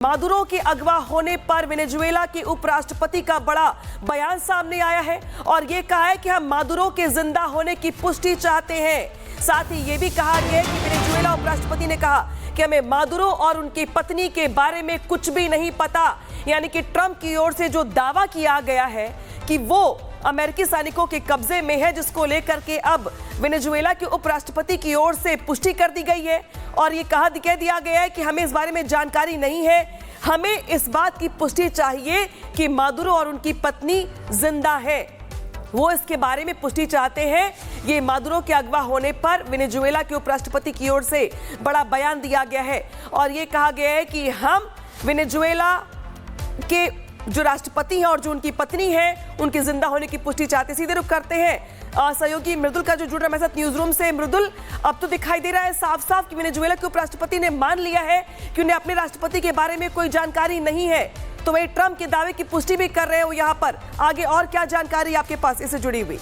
Maduro के अगवा होने पर वेनेजुएला के उपराष्ट्रपति का बड़ा बयान सामने आया है और ये कहा है कि हम मादुरो के जिंदा होने की पुष्टि चाहते हैं। साथ ही ये भी कहा गया है कि वेनेजुएला उपराष्ट्रपति ने कहा कि हमें मादुरो और उनकी पत्नी के बारे में कुछ भी नहीं पता। यानी कि ट्रंप की ओर से जो दावा किया गया है कि वो अमेरिकी सैनिकों के कब्जे में है, जिसको लेकर के अब वेनेजुएला के उपराष्ट्रपति की ओर से पुष्टि कर दी गई है और ये कह दिया गया है कि हमें इस बारे में जानकारी नहीं है। हमें इस बात की पुष्टि चाहिए कि मादुरो और उनकी पत्नी जिंदा है, वो इसके बारे में पुष्टि चाहते हैं। ये मादुरो के अगवा होने पर वेनेजुएला के उपराष्ट्रपति की ओर से बड़ा बयान दिया गया है और ये कहा गया है कि हम वेनेजुएला के जो राष्ट्रपति हैं और जो उनकी पत्नी है उनके जिंदा होने की पुष्टि चाहते। सीधे रुख करते हैं सहयोगी मृदुल का जो जुड़ रहा है मेरे साथ न्यूज रूम से। मृदुल, अब तो दिखाई दे रहा है साफ साफ कि वेनेजुएला के उपराष्ट्रपति ने मान लिया है कि उन्हें अपने राष्ट्रपति के बारे में कोई जानकारी नहीं है, तो वही ट्रंप के दावे की पुष्टि भी कर रहे हो यहाँ पर। आगे और क्या जानकारी आपके पास इससे जुड़ी हुई?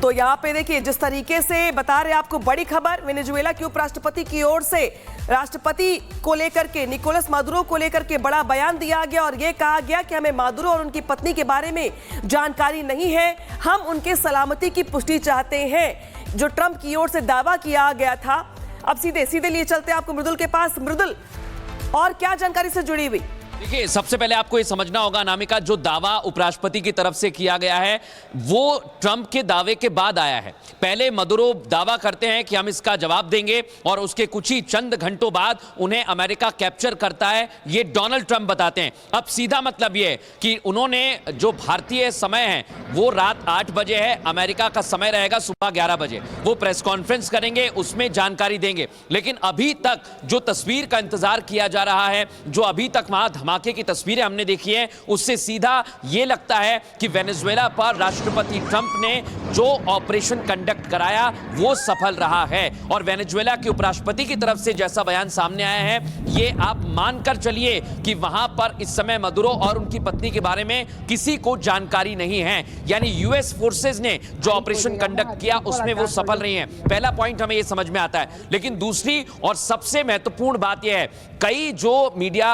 तो यहाँ पे देखिए जिस तरीके से बता रहे आपको बड़ी खबर, वेनेजुएला के उपराष्ट्रपति की ओर से राष्ट्रपति को लेकर के निकोलस मादुरो को लेकर के बड़ा बयान दिया गया और ये कहा गया कि हमें मादुरो और उनकी पत्नी के बारे में जानकारी नहीं है, हम उनके सलामती की पुष्टि चाहते हैं, जो ट्रंप की ओर से दावा किया गया था। अब सीधे लिए चलते हैं आपको मृदुल के पास। मृदुल, और क्या जानकारी से जुड़ी हुई? देखिए, सबसे पहले आपको ये समझना होगा अनामिका, जो दावा उपराष्ट्रपति की तरफ से किया गया है वो ट्रंप के दावे के बाद आया है। पहले मदुरो दावा करते हैं कि हम इसका जवाब देंगे और उसके कुछ ही चंद घंटों बाद उन्हें अमेरिका कैप्चर करता है, ये डोनाल्ड ट्रंप बताते हैं। अब सीधा मतलब ये है कि उन्होंने जो भारतीय समय है वो रात 8 बजे है, अमेरिका का समय रहेगा सुबह 11 बजे। वो प्रेस कॉन्फ्रेंस करेंगे, उसमें जानकारी देंगे। लेकिन अभी तक जो तस्वीर का इंतजार किया जा रहा है, जो अभी तक वहां धमाके की तस्वीरें हमने देखी हैं, उससे सीधा यह लगता है कि वेनेजुएला पर राष्ट्रपति ट्रंप ने जो ऑपरेशन कंडक्ट कराया वो सफल रहा है। और वेनेजुएला के उपराष्ट्रपति की तरफ से जैसा बयान सामने आया है, ये आप मानकर चलिए कि वहां पर इस समय मादुरो और उनकी पत्नी के बारे में किसी को जानकारी नहीं है। यानी यूएस फोर्सेस ने जो ऑपरेशन कंडक्ट किया उसमें वो सफल रही हैं। पहला पॉइंट हमें यह समझ में आता है। लेकिन दूसरी और सबसे महत्वपूर्ण बात यह है, कई जो मीडिया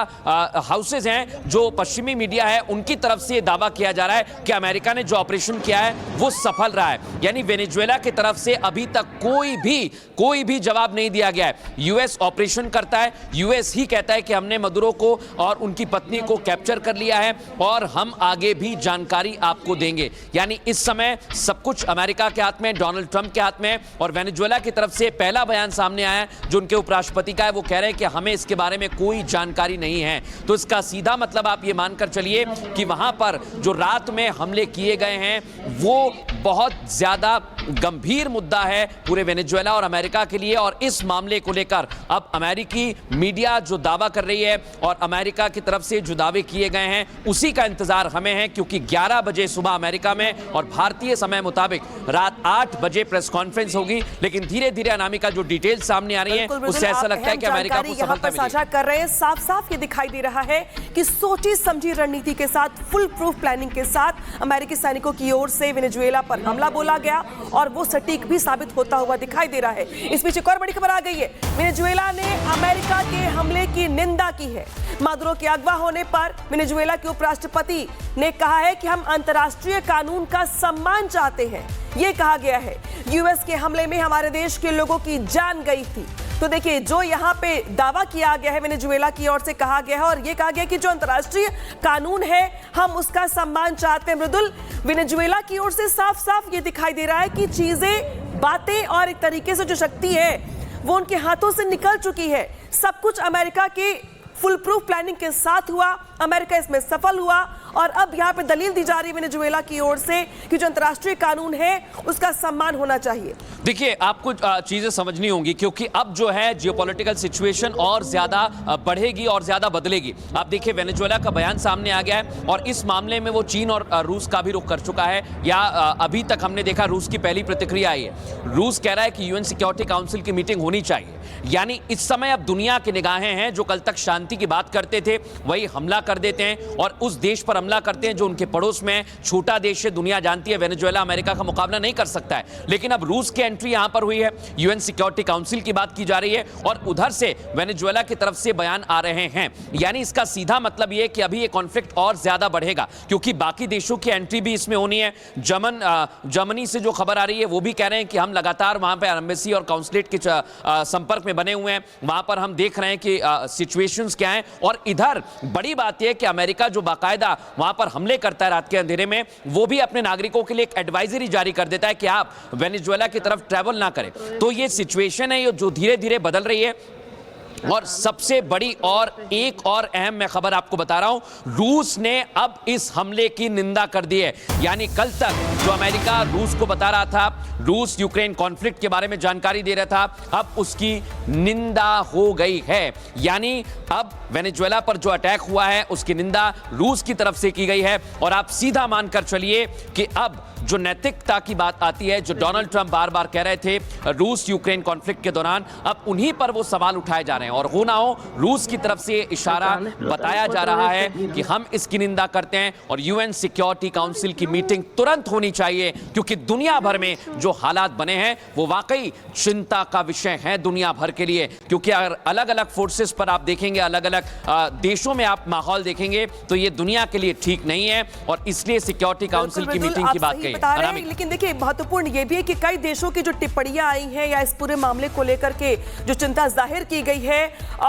हाउसेज हैं, जो पश्चिमी मीडिया है, उनकी तरफ से यह दावा किया जा रहा है कि अमेरिका ने जो ऑपरेशन किया है वो सफल रहा है। यानी वेनेजुएला की तरफ से अभी तक कोई भी जवाब नहीं दिया गया है। यूएस ऑपरेशन करता है, यूएस ही कहता है कि हमने मादुरो को और उनकी पत्नी को कैप्चर कर लिया है और हम आगे भी जानकारी आपको देंगे। यानी इस समय सब कुछ अमेरिका के हाथ में, डोनाल्ड ट्रंप के हाथ में। और वेनेजुएला की तरफ से पहला बयान सामने आया जो उनके उपराष्ट्रपति का है, वो कह रहे हैं कि हमें इसके बारे में कोई जानकारी नहीं है। तो इसका सीधा मतलब आप ये मानकर चलिए कि वहां पर जो रात में हमले किए गए हैं वो बहुत ज्यादा गंभीर मुद्दा है पूरे वेनेजुएला और अमेरिका के लिए। और इस मामले को लेकर अब अमेरिकी मीडिया जो दावा कर रही है और अमेरिका की तरफ से जो दावे किए गए हैं उसी का इंतजार हमें है, क्योंकि 11 बजे सुबह अमेरिका में और भारतीय समय मुताबिक रात 8 बजे प्रेस कॉन्फ्रेंस होगी। लेकिन धीरे धीरे अनामिका जो डिटेल्स सामने आ रही है उससे ऐसा लगता है कि अमेरिका को सफलता साझा कर रहे हैं। साफ साफ ये दिखाई दे रहा है कि सोची समझी रणनीति के साथ, फुल प्रूफ प्लानिंग के साथ अमेरिकी सैनिकों की ओर से वेनेजुएला पर हमला बोला गया और वो सटीक भी साबित होता हुआ दिखाई दे रहा है। इस बीच एक और बड़ी खबर आ गई है। वेनेजुएला ने अमेरिका के हमले की निंदा की है। मादुरो के अगवा होने पर वेनेजुएला के उपराष्ट्रपति ने कहा है कि हम अंतर्राष्ट्रीय कानून का सम्मान चाहते हैं। यह कहा गया है यूएस के हमले में हमारे देश के लोगों की जान गई थी। तो देखिए, जो यहाँ पे दावा किया गया है वेनेजुएला की ओर से कहा गया है और ये कहा गया कि जो अंतर्राष्ट्रीय कानून है हम उसका सम्मान चाहते हैं। मृदुल, वेनेजुएला की ओर से साफ साफ ये दिखाई दे रहा है कि चीजें, बातें और एक तरीके से जो शक्ति है वो उनके हाथों से निकल चुकी है। सब कुछ अमेरिका के फुल प्रूफ प्लानिंग के साथ हुआ, अमेरिका इसमें सफल हुआ और अब यहाँ पे दलील दी जा रही है वेनेजुएला की ओर से कि जो अंतर्राष्ट्रीय कानून है उसका सम्मान होना चाहिए। देखिए, आपको चीजें समझनी होंगी क्योंकि अब जो है जियोपॉलिटिकल सिचुएशन और ज्यादा बढ़ेगी और ज्यादा बदलेगी। आप देखिए, वेनेजुएला का बयान सामने आ गया है और इस मामले में वो चीन और रूस का भी रुख कर चुका है। या अभी तक हमने देखा रूस की पहली प्रतिक्रिया आई है। रूस कह रहा है कि यूएन सिक्योरिटी काउंसिल की मीटिंग होनी चाहिए। यानी इस समय अब दुनिया की निगाहें हैं, जो कल तक शांति की बात करते थे वही हमला कर देते हैं और उस देश पर हमला करते हैं जो उनके पड़ोस में है, छोटा देश है, दुनिया जानती है वेनेजुएला अमेरिका का मुकाबला नहीं कर सकता है। लेकिन अब रूस की एंट्री यहां पर हुई है, यूएन सिक्योरिटी काउंसिल की बात की जा रही है और उधर से वेनेजुएला की तरफ से बयान आ रहे हैं। यानी इसका सीधा मतलब यह कि अभी ये कॉन्फ्लिक्ट और ज्यादा बढ़ेगा क्योंकि बाकी देशों की एंट्री भी इसमें होनी है। जर्मनी से जो खबर आ रही है वो भी कह रहे हैं कि हम लगातार वहां पे एम्बेसी और काउंसलेट के संपर्क में बने हुए हैं, वहां पर हम देख रहे हैं कि सिचुएशंस क्या हैं। और इधर बड़ी बात यह है कि अमेरिका जो बाकायदा वहां पर हमले करता है रात के अंधेरे में, वो भी अपने नागरिकों के लिए एक एडवाइजरी जारी कर देता है कि आप वेनेजुएला की तरफ ट्रैवल ना करें। तो ये सिचुएशन है जो धीरे धीरे बदल रही है। और सबसे बड़ी और एक और अहम मैं खबर आपको बता रहा हूं, रूस ने अब इस हमले की निंदा कर दी है। यानी कल तक जो अमेरिका रूस को बता रहा था, रूस यूक्रेन कॉन्फ्लिक्ट के बारे में जानकारी दे रहा था, अब उसकी निंदा हो गई है। यानी अब वेनेजुएला पर जो अटैक हुआ है उसकी निंदा रूस की तरफ से की गई है। और आप सीधा मानकर चलिए कि अब जो नैतिकता की बात आती है, जो डोनाल्ड ट्रंप बार बार कह रहे थे रूस यूक्रेन कॉन्फ्लिक्ट के दौरान, अब उन्हीं पर वो सवाल उठाए जा रहे हैं। और हो ना हो रूस की तरफ से इशारा बताया जा रहा है कि हम इसकी निंदा करते हैं और यूएन सिक्योरिटी काउंसिल की मीटिंग तुरंत होनी चाहिए क्योंकि दुनिया भर में जो हालात बने हैं वो वाकई चिंता का विषय है दुनिया भर के लिए। क्योंकि अगर अलग अलग फोर्सेस पर आप देखेंगे, अलग अलग देशों में आप माहौल देखेंगे तो ये दुनिया के लिए ठीक नहीं है और इसलिए सिक्योरिटी काउंसिल की मीटिंग की बात कही। लेकिन देखिए महत्वपूर्ण ये भी है कि कई देशों की जो टिप्पणियां आई हैं या इस पूरे मामले को लेकर के जो चिंता जाहिर की गई है,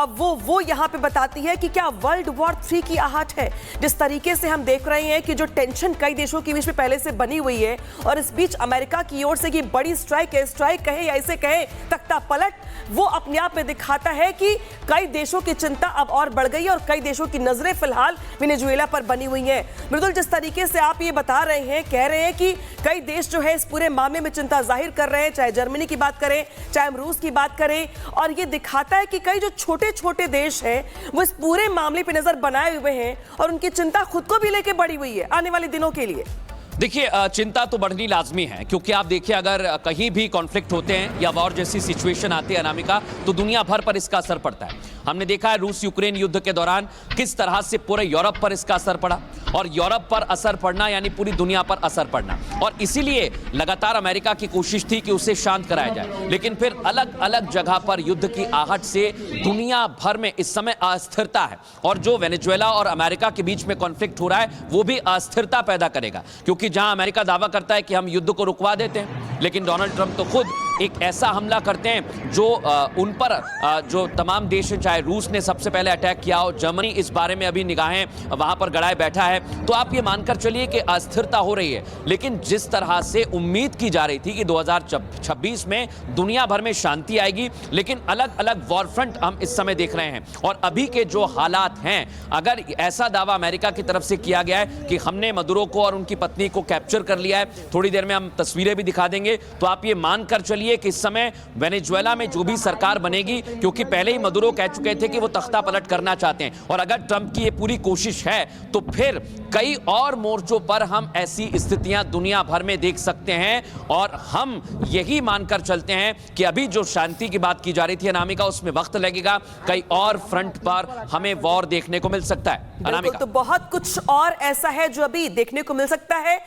वो यहाँ पे बताती है कि क्या वर्ल्ड वॉर 3 की आहट है। जिस तरीके से हम देख रहे हैं कि जो टेंशन कई देशों के बीच में पहले से बनी हुई है और इस बीच अमेरिका की ओर से की बड़ी स्ट्राइक है, स्ट्राइक कहे या इसे कहे तख्ता पलट, वो अपने आप में दिखाता है कि कई देशों की चिंता अब और बढ़ गई है और कई देशों की नजरें फिलहाल वेनेजुएला पर बनी हुई हैं। मृदुल, जिस तरीके से आप ये बता रहे हैं, कह रहे हैं कि कई देश जो है इस पूरे मामले में चिंता जाहिर कर रहे हैं, चाहे जर्मनी की बात करें, चाहे हम रूस की बात करें, और ये दिखाता है कि कई जो छोटे छोटे देश हैं वो इस पूरे मामले पे नजर बनाए हुए हैं और उनकी चिंता खुद को भी लेके बढ़ी हुई है आने वाले दिनों के लिए। देखिए चिंता तो बढ़नी लाजमी है क्योंकि आप देखिए अगर कहीं भी कॉन्फ्लिक्ट होते हैं या वॉर जैसी सिचुएशन आती है अनामिका, तो दुनिया भर पर इसका असर पड़ता है। हमने देखा है रूस यूक्रेन युद्ध के दौरान किस तरह से पूरे यूरोप पर इसका असर पड़ा और यूरोप पर असर पड़ना यानी पूरी दुनिया पर असर पड़ना। और इसीलिए लगातार अमेरिका की कोशिश थी कि उसे शांत कराया जाए, लेकिन फिर अलग अलग जगह पर युद्ध की आहट से दुनिया भर में इस समय अस्थिरता है और जो वेनेजुएला और अमेरिका के बीच में कॉन्फ्लिक्ट हो रहा है वो भी अस्थिरता पैदा करेगा। क्योंकि जहां अमेरिका दावा करता है कि हम युद्ध को रुकवा देते हैं, लेकिन डोनाल्ड ट्रंप तो खुद एक ऐसा हमला करते हैं जो उन पर जो तमाम देश, चाहे रूस ने सबसे पहले अटैक किया हो, जर्मनी इस बारे में अभी निगाहें वहां पर गड़ाए बैठा है। तो आप ये मानकर चलिए कि अस्थिरता हो रही है। लेकिन जिस तरह से उम्मीद की जा रही थी कि 2026 में दुनिया भर में शांति आएगी, लेकिन अलग अलग वॉर फ्रंट हम इस समय देख रहे हैं। और अभी के जो हालात हैं, अगर ऐसा दावा अमेरिका की तरफ से किया गया है कि हमने मदुरो को और उनकी पत्नी को कैप्चर कर लिया है, थोड़ी देर में हम तस्वीरें भी दिखा देंगे, तो आप ये मानकर चलिए कि इस समय वेनेजुएला में जो भी सरकार बनेगी, क्योंकि पहले ही मदुरो कह चुके थे कि वो तख्ता पलट करना चाहते हैं, और अगर ट्रंप की ये पूरी कोशिश है तो फिर कई और मोर्चों पर हम ऐसी स्थितियां दुनिया भर में देख सकते हैं। और हम यही मानकर चलते हैं कि अभी जो शांति की बात की जा रही थी अनामिका, उसमें वक्त लगेगा, कई और फ्रंट पर हमें वॉर देखने को मिल सकता है अनामिका। तो बहुत कुछ और ऐसा है जो अभी देखने को मिल सकता है।